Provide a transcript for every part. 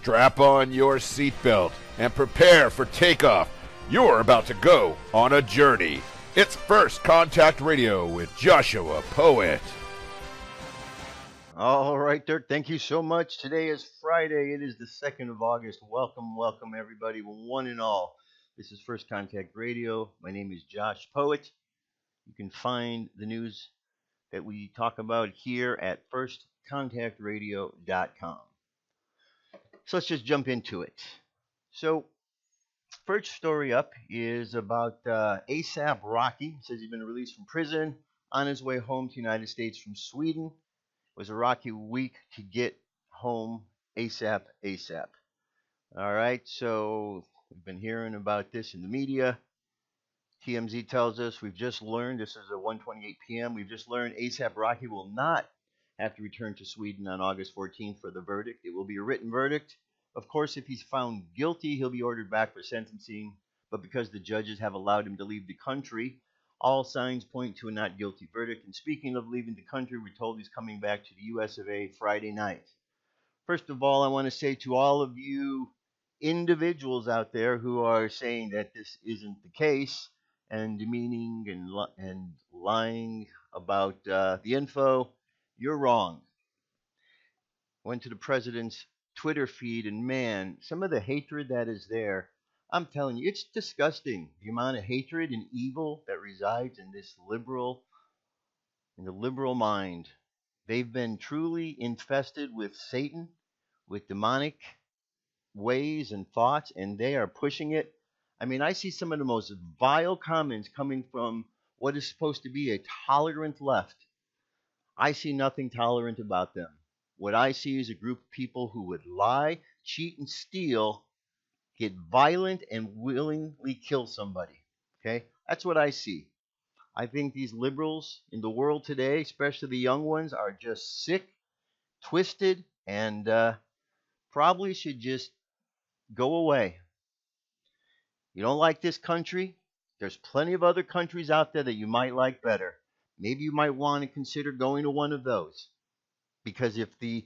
Strap on your seatbelt and prepare for takeoff. You're about to go on a journey. It's First Contact Radio with Joshua Poet. All right, Dirk, thank you so much. Today is Friday. It is the 2nd of August. Welcome, everybody, one and all. This is First Contact Radio. My name is Josh Poet. You can find the news that we talk about here at firstcontactradio.com. So let's just jump into it. So, first story up is about ASAP Rocky. It says he's been released from prison on his way home to the United States from Sweden. It was a rocky week to get home ASAP. All right, so we've been hearing about this in the media. TMZ tells us we've just learned, this is at 1:28 p.m., we've just learned ASAP Rocky will not have to return to Sweden on August 14th for the verdict. It will be a written verdict. Of course, if he's found guilty, he'll be ordered back for sentencing. But because the judges have allowed him to leave the country, all signs point to a not guilty verdict. And speaking of leaving the country, we're told he's coming back to the US of A Friday night. First of all, I want to say to all of you individuals out there who are saying that this isn't the case and demeaning and lying about the info, you're wrong. Went to the president's Twitter feed, and man, some of the hatred that is there, I'm telling you, it's disgusting. The amount of hatred and evil that resides in the liberal mind. They've been truly infested with Satan, with demonic ways and thoughts, and they are pushing it. I mean, I see some of the most vile comments coming from what is supposed to be a tolerant left. I see nothing tolerant about them. What I see is a group of people who would lie, cheat, and steal, get violent, and willingly kill somebody. Okay? That's what I see. I think these liberals in the world today, especially the young ones, are just sick, twisted, and probably should just go away. You don't like this country? There's plenty of other countries out there that you might like better. Maybe you might want to consider going to one of those. Because if you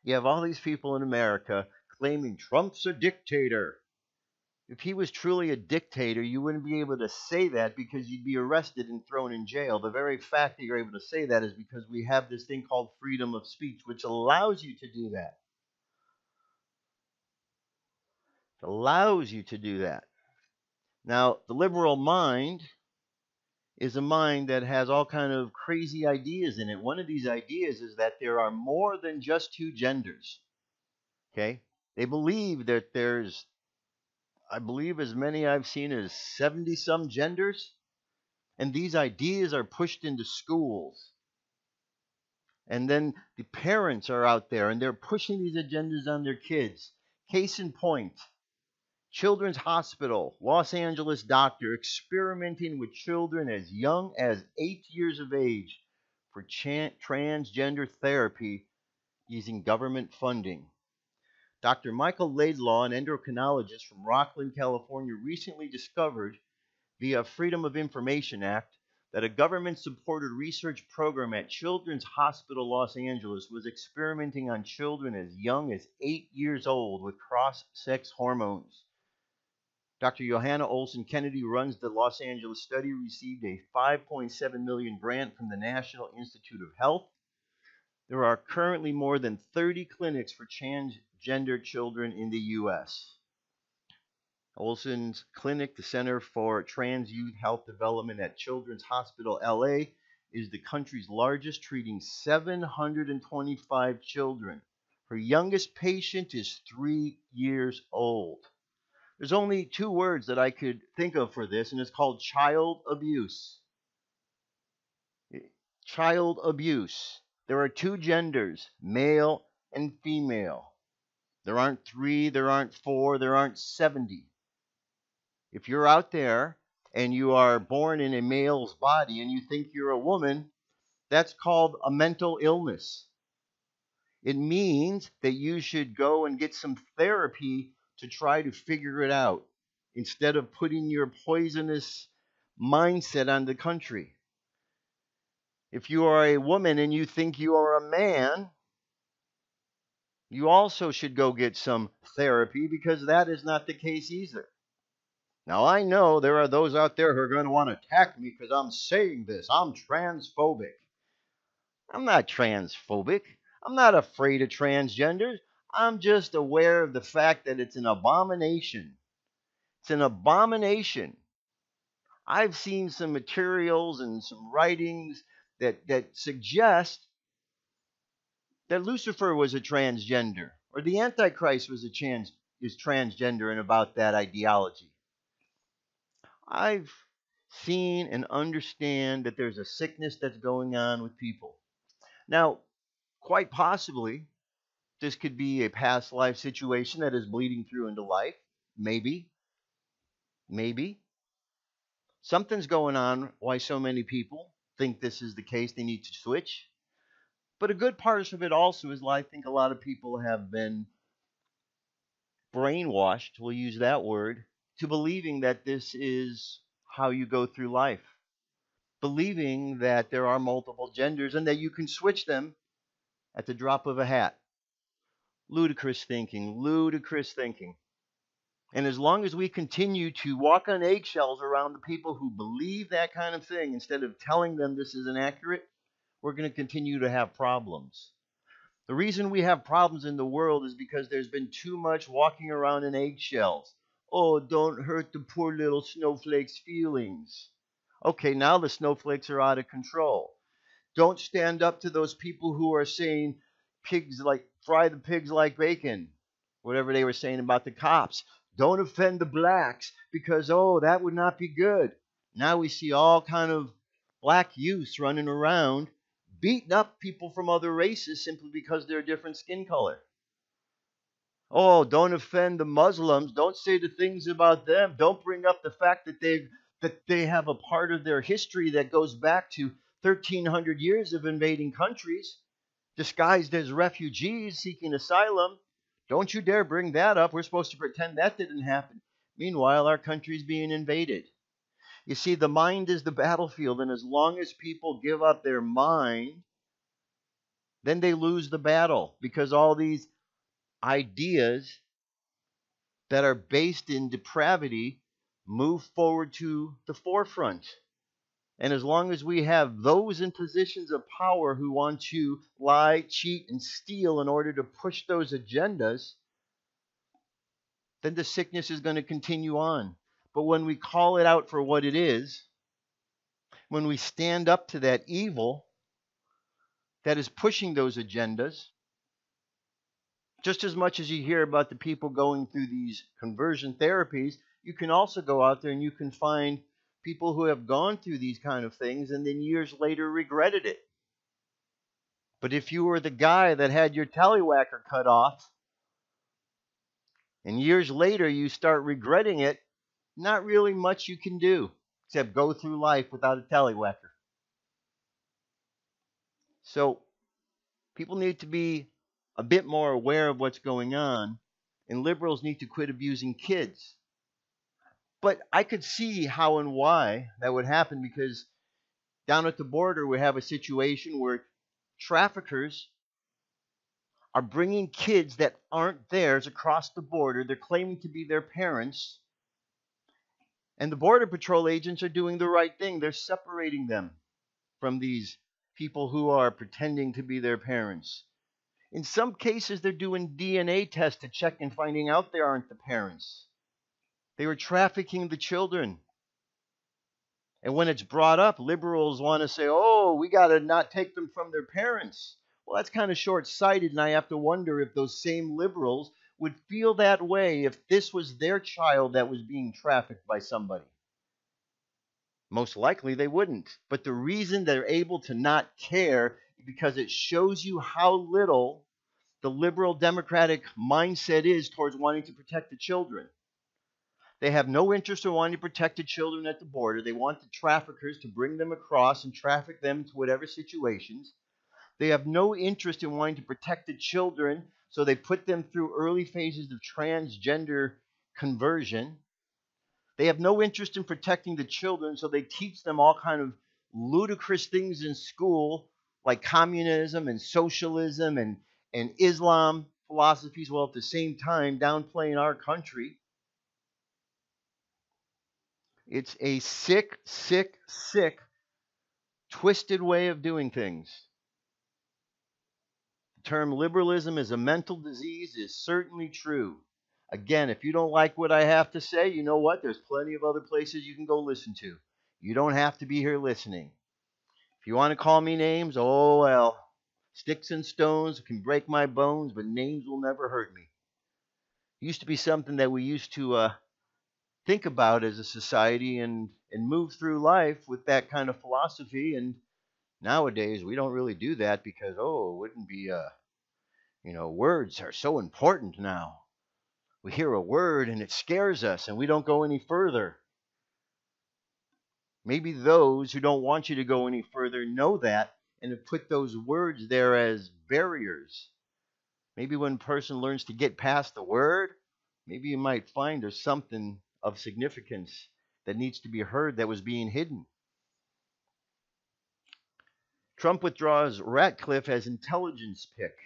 have all these people in America claiming Trump's a dictator. If he was truly a dictator, you wouldn't be able to say that because you'd be arrested and thrown in jail. The very fact that you're able to say that is because we have this thing called freedom of speech, which allows you to do that. It allows you to do that. Now, the liberal mind is a mind that has all kind of crazy ideas in it. One of these ideas is that there are more than just two genders. Okay? They believe that there's, I believe as many I've seen as 70-some genders. And these ideas are pushed into schools. And then the parents are out there and they're pushing these agendas on their kids. Case in point. Children's Hospital, Los Angeles doctor experimenting with children as young as 8 years of age for transgender therapy using government funding. Dr. Michael Laidlaw, an endocrinologist from Rockland, California, recently discovered via Freedom of Information Act that a government-supported research program at Children's Hospital Los Angeles was experimenting on children as young as 8 years old with cross-sex hormones. Dr. Johanna Olson Kennedy runs the Los Angeles study, received a $5.7 million grant from the National Institute of Health. There are currently more than 30 clinics for transgender children in the U.S. Olson's clinic, the Center for Trans Youth Health Development at Children's Hospital LA, is the country's largest, treating 725 children. Her youngest patient is 3 years old. There's only two words that I could think of for this, and it's called child abuse. Child abuse. There are two genders, male and female. There aren't 3, there aren't 4, there aren't 70. If you're out there and you are born in a male's body and you think you're a woman, that's called a mental illness. It means that you should go and get some therapy to try to figure it out instead of putting your poisonous mindset on the country. If you are a woman and you think you are a man, You also should go get some therapy, because that is not the case either. Now, I know there are those out there who are going to want to attack me because I'm saying this. I'm transphobic. I'm not transphobic. I'm not afraid of transgenders. I'm just aware of the fact that it's an abomination. It's an abomination. I've seen some materials and some writings that suggest that Lucifer was a transgender, or the Antichrist was is transgender, and about that ideology. I've seen and understand that there's a sickness that's going on with people. Now, quite possibly, this could be a past life situation that is bleeding through into life. Maybe. Maybe. Something's going on why so many people think this is the case. They need to switch. But a good part of it also is, I think a lot of people have been brainwashed, we'll use that word, to believing that this is how you go through life. Believing that there are multiple genders and that you can switch them at the drop of a hat. Ludicrous thinking, ludicrous thinking. And as long as we continue to walk on eggshells around the people who believe that kind of thing, instead of telling them this is inaccurate, we're going to continue to have problems. The reason we have problems in the world is because there's been too much walking around in eggshells. Oh, don't hurt the poor little snowflake's feelings. Okay, now the snowflakes are out of control. Don't stand up to those people who are saying fry the pigs like bacon, whatever they were saying about the cops. Don't offend the blacks because, that would not be good. Now we see all kind of black youths running around beating up people from other races simply because they're a different skin color. Oh, don't offend the Muslims. Don't say the things about them. Don't bring up the fact that they have a part of their history that goes back to 1,300 years of invading countries, disguised as refugees seeking asylum. Don't you dare bring that up. We're supposed to pretend that didn't happen. Meanwhile, our country's being invaded. You see, the mind is the battlefield, and as long as people give up their mind, then they lose the battle, because all these ideas that are based in depravity move forward to the forefront. And as long as we have those in positions of power who want to lie, cheat, and steal in order to push those agendas, then the sickness is going to continue on. But when we call it out for what it is, when we stand up to that evil that is pushing those agendas, just as much as you hear about the people going through these conversion therapies, you can also go out there and you can find people who have gone through these kind of things and then years later regretted it. But if you were the guy that had your tallywhacker cut off and years later you start regretting it, not really much you can do except go through life without a tallywhacker. So people need to be a bit more aware of what's going on, and liberals need to quit abusing kids. But I could see how and why that would happen, because down at the border we have a situation where traffickers are bringing kids that aren't theirs across the border. They're claiming to be their parents. And the Border Patrol agents are doing the right thing. They're separating them from these people who are pretending to be their parents. In some cases, they're doing DNA tests to check and finding out they aren't the parents. They were trafficking the children. And when it's brought up, liberals want to say, we got to not take them from their parents. Well, that's kind of short-sighted, and I have to wonder if those same liberals would feel that way if this was their child that was being trafficked by somebody. Most likely they wouldn't. But the reason they're able to not care is because it shows you how little the liberal democratic mindset is towards wanting to protect the children. They have no interest in wanting to protect the children at the border. They want the traffickers to bring them across and traffic them to whatever situations. They have no interest in wanting to protect the children, so they put them through early phases of transgender conversion. They have no interest in protecting the children, so they teach them all kind of ludicrous things in school, like communism and socialism and Islam, philosophies while at the same time downplaying our country. It's a sick, sick, sick, twisted way of doing things. The term liberalism is a mental disease is certainly true. Again, if you don't like what I have to say, you know what? There's plenty of other places you can go listen to. You don't have to be here listening. If you want to call me names, oh well. Sticks and stones can break my bones, but names will never hurt me. It used to be something that we used to think about as a society and move through life with that kind of philosophy. And nowadays, we don't really do that because, it wouldn't be, words are so important now. We hear a word and it scares us and we don't go any further. Maybe those who don't want you to go any further know that and have put those words there as barriers. Maybe when a person learns to get past the word, maybe you might find there's something of significance that needs to be heard that was being hidden. Trump withdraws Ratcliffe as intelligence pick.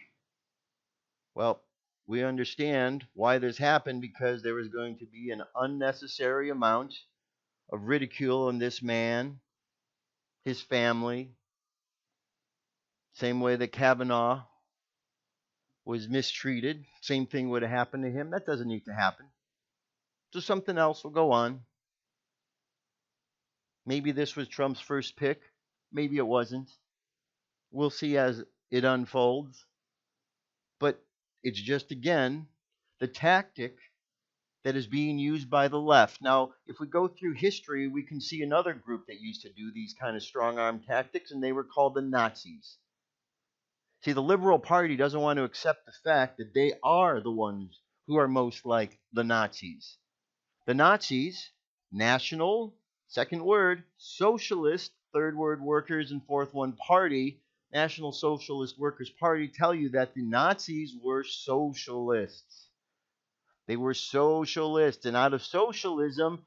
Well, we understand why this happened because there was going to be an unnecessary amount of ridicule on this man, his family, same way that Kavanaugh was mistreated. Same thing would have happened to him. That doesn't need to happen. So something else will go on. Maybe this was Trump's first pick. Maybe it wasn't. We'll see as it unfolds. But it's just, again, the tactic that is being used by the left. Now, if we go through history, we can see another group that used to do these kind of strong-arm tactics, and they were called the Nazis. See, the Liberal Party doesn't want to accept the fact that they are the ones who are most like the Nazis. The Nazis, national, second word, socialist, third word, workers, and fourth one, party, National Socialist Workers' Party, tell you that the Nazis were socialists. They were socialists, and out of socialism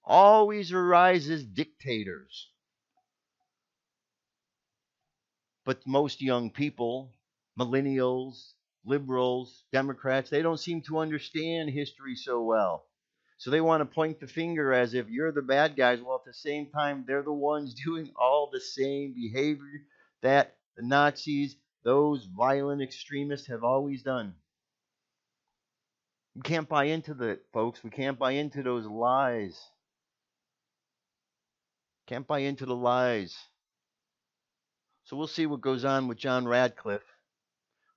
always arises dictators. But most young people, millennials, liberals, Democrats, they don't seem to understand history so well. So they want to point the finger as if you're the bad guys, while at the same time they're the ones doing all the same behavior that the Nazis, those violent extremists, have always done. We can't buy into that, folks. We can't buy into those lies. Can't buy into the lies. So we'll see what goes on with John Ratcliffe.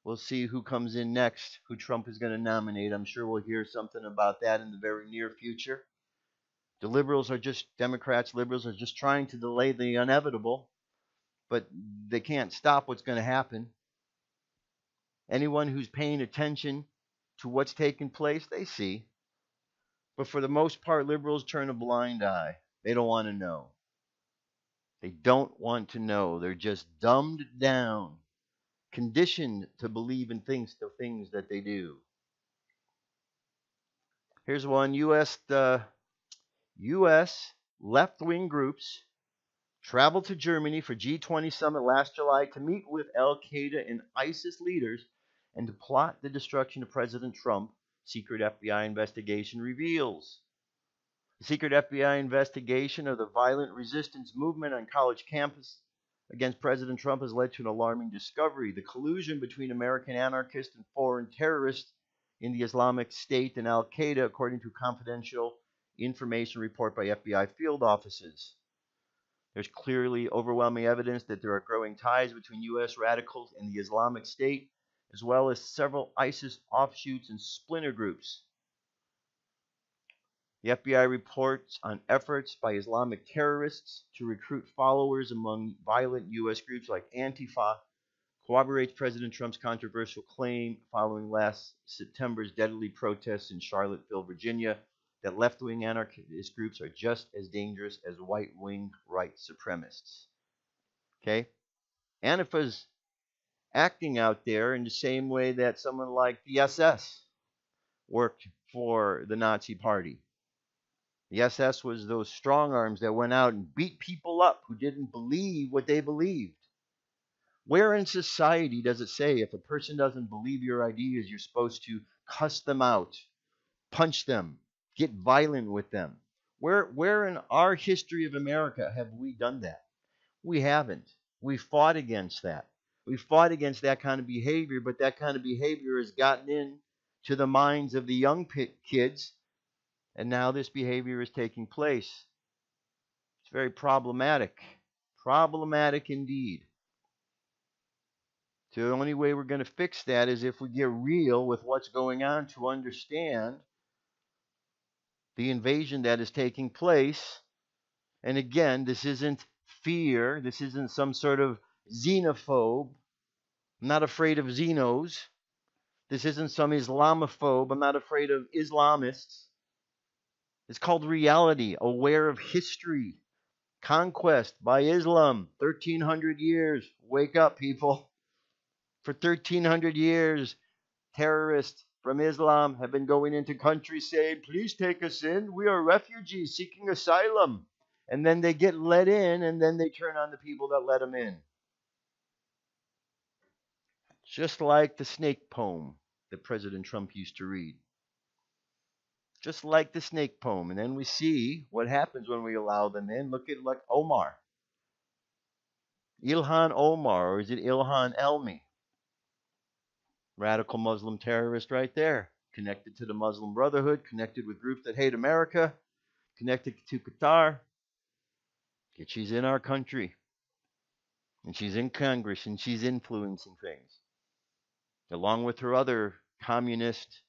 We'll see who comes in next, who Trump is going to nominate. I'm sure we'll hear something about that in the very near future. The Democrats, liberals are just trying to delay the inevitable, but they can't stop what's going to happen. Anyone who's paying attention to what's taking place, they see. But for the most part, liberals turn a blind eye. They don't want to know. They don't want to know. They're just dumbed down, conditioned to believe in the things that they do. Here's one. U.S. left-wing groups traveled to Germany for G20 Summit last July to meet with al-Qaeda and ISIS leaders and to plot the destruction of President Trump, secret FBI investigation reveals. The secret FBI investigation of the violent resistance movement on college campus against President Trump has led to an alarming discovery: the collusion between American anarchists and foreign terrorists in the Islamic State and al-Qaeda, according to confidential information report by FBI field offices. There's clearly overwhelming evidence that there are growing ties between U.S. radicals and the Islamic State, as well as several ISIS offshoots and splinter groups. The FBI reports on efforts by Islamic terrorists to recruit followers among violent U.S. groups like Antifa, corroborates President Trump's controversial claim following last September's deadly protests in Charlottesville, Virginia, that left-wing anarchist groups are just as dangerous as right-wing right supremacists. Okay? Antifa's acting out there in the same way that someone like the SS worked for the Nazi Party. The SS was those strong arms that went out and beat people up who didn't believe what they believed. Where in society does it say if a person doesn't believe your ideas, you're supposed to cuss them out, punch them, get violent with them? Where in our history of America have we done that? We haven't. We fought against that. We fought against that kind of behavior, but that kind of behavior has gotten in to the minds of the young kids, and now this behavior is taking place. It's very problematic. Problematic indeed. So the only way we're going to fix that is if we get real with what's going on to understand the invasion that is taking place. And again, this isn't fear. This isn't some sort of xenophobe. I'm not afraid of xenos. This isn't some Islamophobe. I'm not afraid of Islamists. It's called reality, aware of history. Conquest by Islam, 1,300 years. Wake up, people. For 1,300 years, terrorists from Islam have been going into countries saying, please take us in. We are refugees seeking asylum. And then they get let in, and then they turn on the people that let them in. Just like the snake poem that President Trump used to read. Just like the snake poem. And then we see what happens when we allow them in. Look at like Omar. Ilhan Omar, or is it Ilhan Elmi? Radical Muslim terrorist right there. Connected to the Muslim Brotherhood, connected with groups that hate America, connected to Qatar. Yet she's in our country. And she's in Congress, and she's influencing things. Along with her other communist,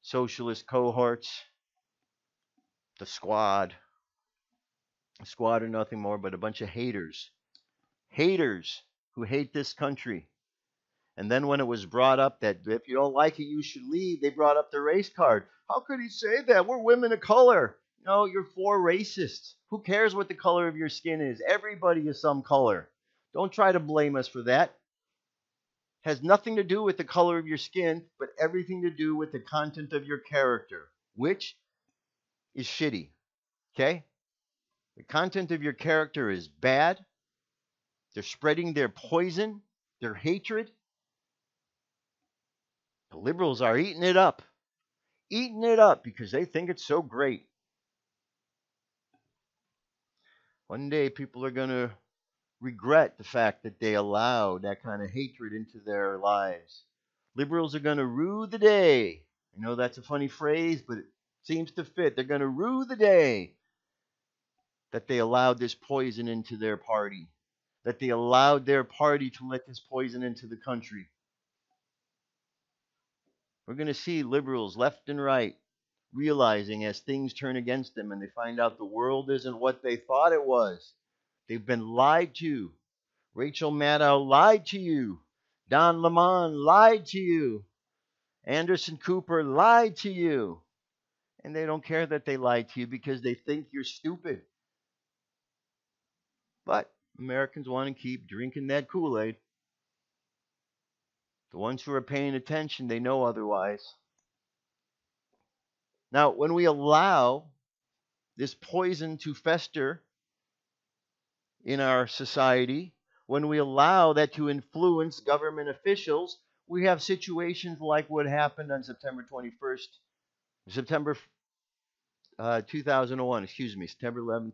socialist cohorts, the squad. The squad are nothing more but a bunch of haters. Haters who hate this country. And then when it was brought up that if you don't like it, you should leave, they brought up the race card. How could he say that? We're women of color. No, you're for racists. Who cares what the color of your skin is? Everybody is some color. Don't try to blame us for that. It has nothing to do with the color of your skin, but everything to do with the content of your character, which is shitty. Okay? The content of your character is bad. They're spreading their poison, their hatred. The liberals are eating it up because they think it's so great. One day people are going to regret the fact that they allowed that kind of hatred into their lives. Liberals are going to rue the day. I know that's a funny phrase, but it seems to fit. They're going to rue the day that they allowed this poison into their party, that they allowed their party to let this poison into the country. We're going to see liberals left and right realizing as things turn against them and they find out the world isn't what they thought it was. They've been lied to. Rachel Maddow lied to you. Don Lemon lied to you. Anderson Cooper lied to you. And they don't care that they lied to you because they think you're stupid. But Americans want to keep drinking that Kool-Aid. The ones who are paying attention, they know otherwise. Now, when we allow this poison to fester in our society, when we allow that to influence government officials, we have situations like what happened on September 11,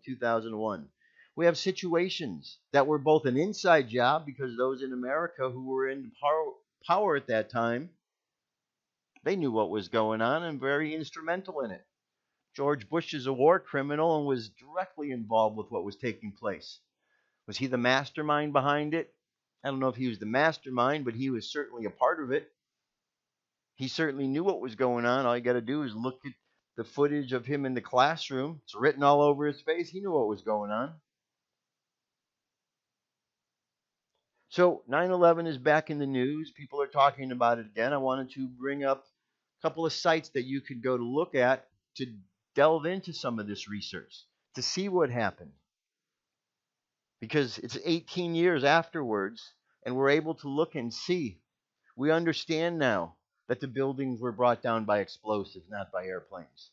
2001. We have situations that were both an inside job because those in America who were in power at that time, they knew what was going on and very instrumental in it. George Bush is a war criminal and was directly involved with what was taking place. Was he the mastermind behind it? I don't know if he was the mastermind, but he was certainly a part of it. He certainly knew what was going on. All you got to do is look at the footage of him in the classroom. It's written all over his face. He knew what was going on. So 9/11 is back in the news. People are talking about it again. I wanted to bring up a couple of sites that you could go to look at to delve into some of this research, to see what happened. Because it's 18 years afterwards, and we're able to look and see. We understand now that the buildings were brought down by explosives, not by airplanes.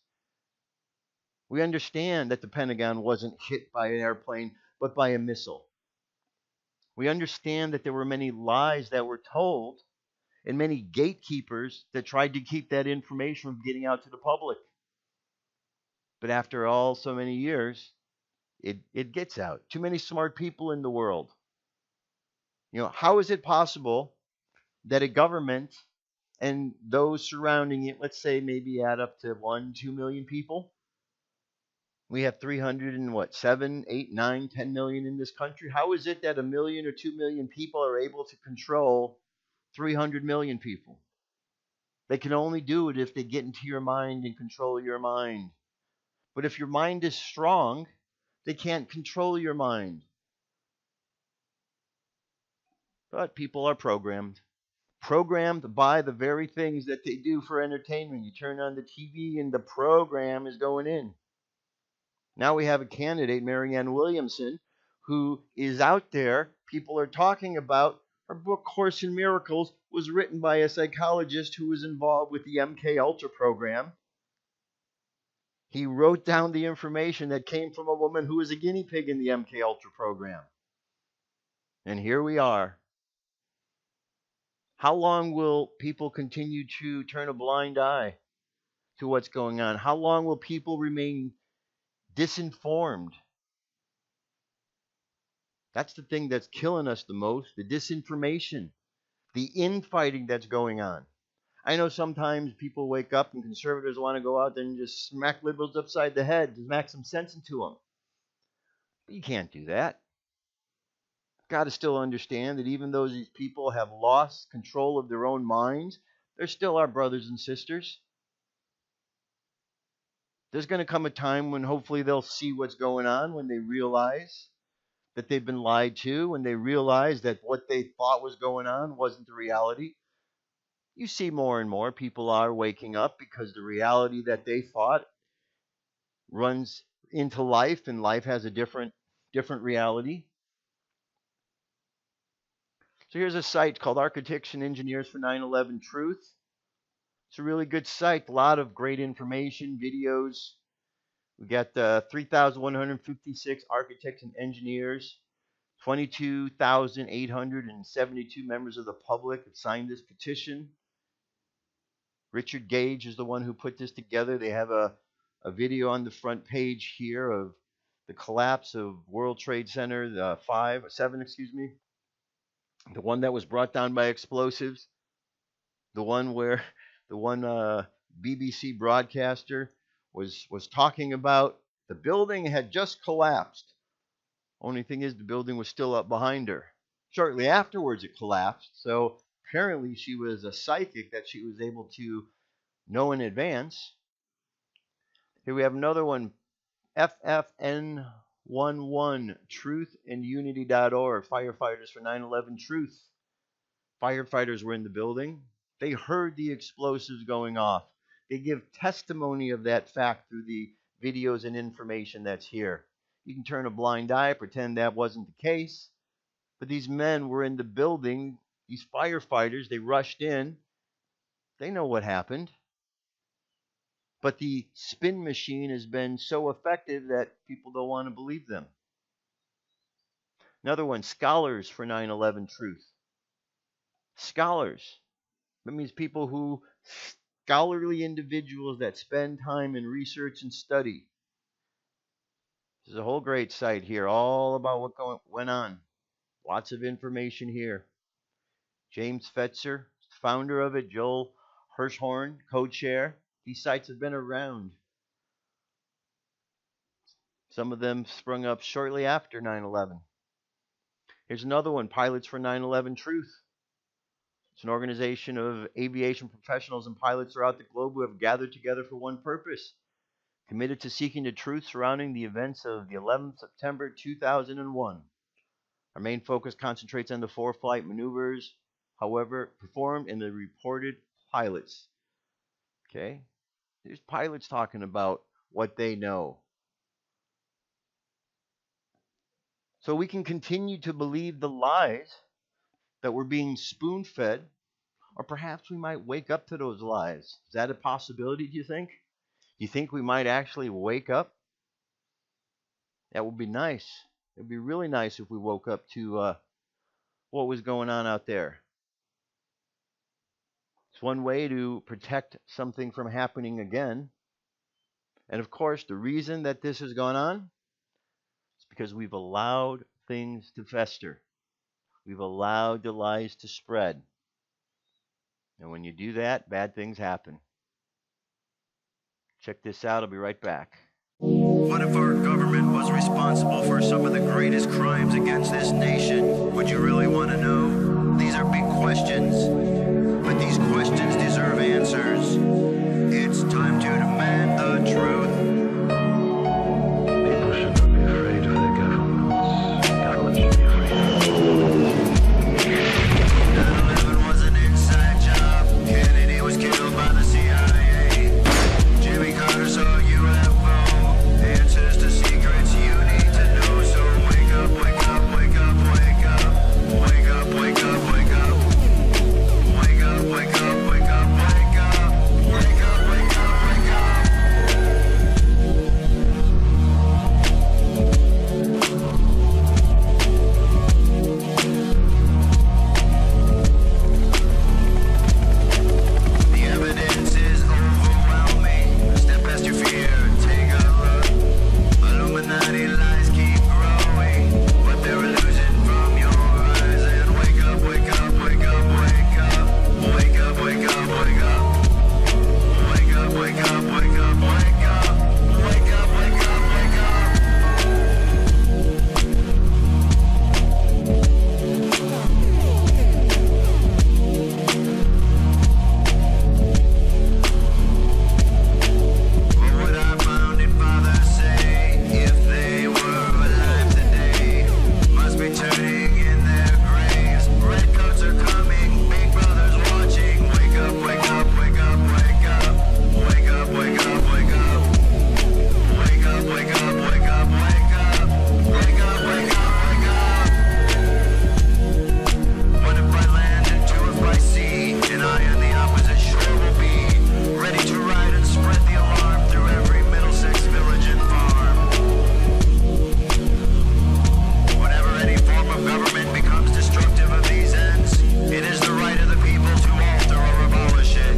We understand that the Pentagon wasn't hit by an airplane, but by a missile. We understand that there were many lies that were told and many gatekeepers that tried to keep that information from getting out to the public. But after all so many years, it gets out. Too many smart people in the world. How is it possible that a government and those surrounding it, let's say maybe add up to 1, 2 million people? We have 300 and what, 7, 8, 9, 10 million in this country. How is it that 1 million or 2 million people are able to control 300 million people? They can only do it if they get into your mind and control your mind. But if your mind is strong, they can't control your mind. But people are programmed by the very things that they do for entertainment. You turn on the TV and the program is going in. Now we have a candidate, Marianne Williamson, who is out there. People are talking about her book, Course in Miracles, was written by a psychologist who was involved with the MK Ultra program. He wrote down the information that came from a woman who was a guinea pig in the MK Ultra program. And here we are. How long will people continue to turn a blind eye to what's going on? How long will people remain disinformed? That's the thing that's killing us the most, the disinformation, the infighting that's going on. I know sometimes people wake up and conservatives want to go out there and just smack liberals upside the head to smack some sense into them. But you can't do that. Got to still understand that even though these people have lost control of their own minds, they're still our brothers and sisters. There's going to come a time when hopefully they'll see what's going on, when they realize that they've been lied to, when they realize that what they thought was going on wasn't the reality. You see more and more people are waking up because the reality that they thought runs into life, and life has a different reality. So here's a site called Architects and Engineers for 9/11 Truth. It's a really good site, a lot of great information, videos. We got 3,156 architects and engineers, 22,872 members of the public have signed this petition. Richard Gage is the one who put this together. They have a video on the front page here of the collapse of World Trade Center 7, the one that was brought down by explosives, the one where the one BBC broadcaster was talking about the building had just collapsed. Only thing is, the building was still up behind her. Shortly afterwards, it collapsed. So apparently, she was a psychic that she was able to know in advance. Here we have another one, FFN11, truthandunity.org, Firefighters for 9/11 Truth. Firefighters were in the building. They heard the explosives going off. They give testimony of that fact through the videos and information that's here. You can turn a blind eye, pretend that wasn't the case. But these men were in the building, these firefighters, they rushed in. They know what happened. But the spin machine has been so effective that people don't want to believe them. Another one, Scholars for 9/11 Truth. Scholars. That means people who, scholarly individuals that spend time in research and study. There's a whole great site here, all about what went on. Lots of information here. James Fetzer, founder of it, Joel Hirschhorn, co-chair. These sites have been around. Some of them sprung up shortly after 9/11. Here's another one, Pilots for 9/11 Truth. It's an organization of aviation professionals and pilots throughout the globe who have gathered together for one purpose, committed to seeking the truth surrounding the events of the 11th September 2001. Our main focus concentrates on the 4 flight maneuvers, however, performed and the reported pilots. Okay? There's pilots talking about what they know. So we can continue to believe the lies that we're being spoon-fed, or perhaps we might wake up to those lies. Is that a possibility, do you think? Do you think we might actually wake up? That would be nice. It would be really nice if we woke up to what was going on out there. It's one way to protect something from happening again. And of course, the reason that this has gone on is because we've allowed things to fester. We've allowed the lies to spread. And when you do that, bad things happen. Check this out. I'll be right back. What if our government was responsible for some of the greatest crimes against this nation? Would you really want to know? These are big questions, but these questions deserve answers. It's time to demand the truth. People should not be afraid of their governments. Governments should be afraid of 9/11 was an inside job. Kennedy was killed by the CIA. Jimmy Carter saw UFO. Answers to secrets you need to know. So wake up, wake up, wake up, wake up. Wake up, wake up, wake up. Wake up, wake up, wake up, wake up. Wake up, wake up, wake up. The evidence is overwhelming. Step past your fear, take a look. Illuminati lies keep growing, but they're losing from your eyes. And wake up, wake up, wake up, wake up. Wake up, wake up, wake up. Wake up, wake up, wake up, wake up. Wake up, wake up, wake up. What would our founding fathers say if they were alive today? Must be turning in their graves. Redcoats are coming, big brothers watching. Wake up, wake up, wake up, wake up. Wake up, wake up, wake up. Wake up, wake up, wake up, wake up. Wake up, wake up, wake up. What if I land and two if I see? And I on the opposite shore will be ready to ride and spread the alarm through every Middlesex village and farm. Whenever any form of government becomes destructive of these ends, it is the right of the people to alter or abolish it.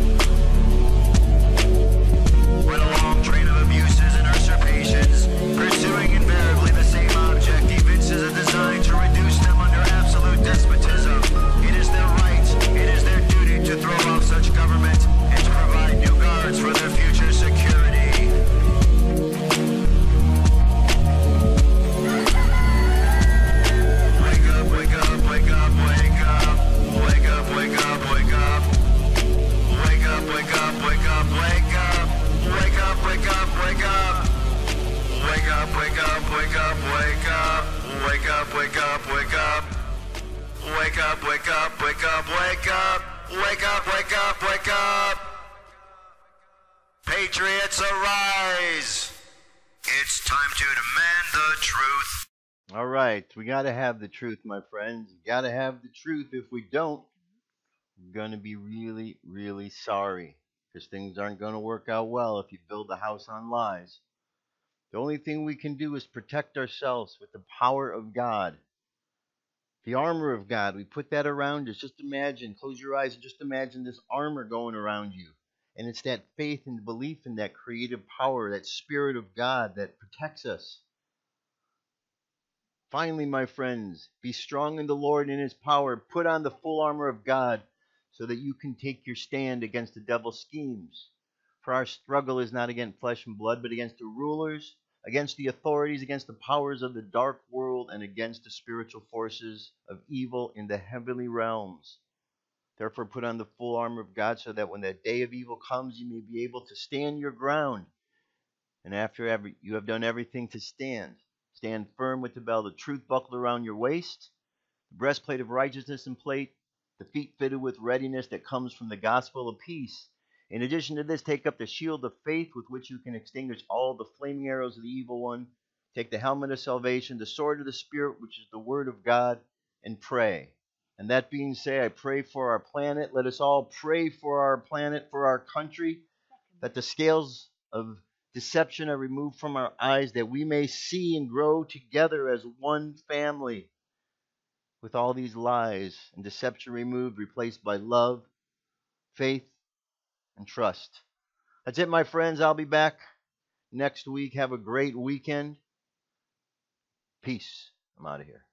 When a long train of abuses and usurpations, pursuing invariably the same object, evinces a design to reduce them under absolute despotism, it is their right, it is their duty to throw off such government and to provide new guards for their future security. Wake up, wake up, wake up, wake up. Wake up, wake up, wake up. Wake up, wake up, wake up, wake up. Wake up, wake up, wake up. Wake up, wake up, wake up, wake up. Wake up, wake up, wake up. Wake up, wake up, wake up, wake up. Wake up, wake up, wake up. Patriots arise. It's time to demand the truth. All right, we got to have the truth, my friends. Got to have the truth. If we don't, we're going to be really, really sorry, because things aren't going to work out well if you build a house on lies. The only thing we can do is protect ourselves with the power of God. The armor of God, we put that around us. Just imagine, close your eyes and just imagine this armor going around you. And it's that faith and belief in that creative power, that Spirit of God that protects us. Finally, my friends, be strong in the Lord and His power. Put on the full armor of God so that you can take your stand against the devil's schemes. For our struggle is not against flesh and blood, but against the rulers, against the authorities, against the powers of the dark world, and against the spiritual forces of evil in the heavenly realms. Therefore, put on the full armor of God so that when that day of evil comes, you may be able to stand your ground. And after you have done everything to stand, stand firm with the belt of truth buckled around your waist, the breastplate of righteousness in plate, the feet fitted with readiness that comes from the gospel of peace. In addition to this, take up the shield of faith with which you can extinguish all the flaming arrows of the evil one. Take the helmet of salvation, the sword of the Spirit, which is the word of God, and pray. And that being said, I pray for our planet. Let us all pray for our planet, for our country, that the scales of deception are removed from our eyes, that we may see and grow together as one family. with all these lies and deception removed, replaced by love, faith, and trust. That's it, my friends. I'll be back next week. Have a great weekend. Peace. I'm out of here.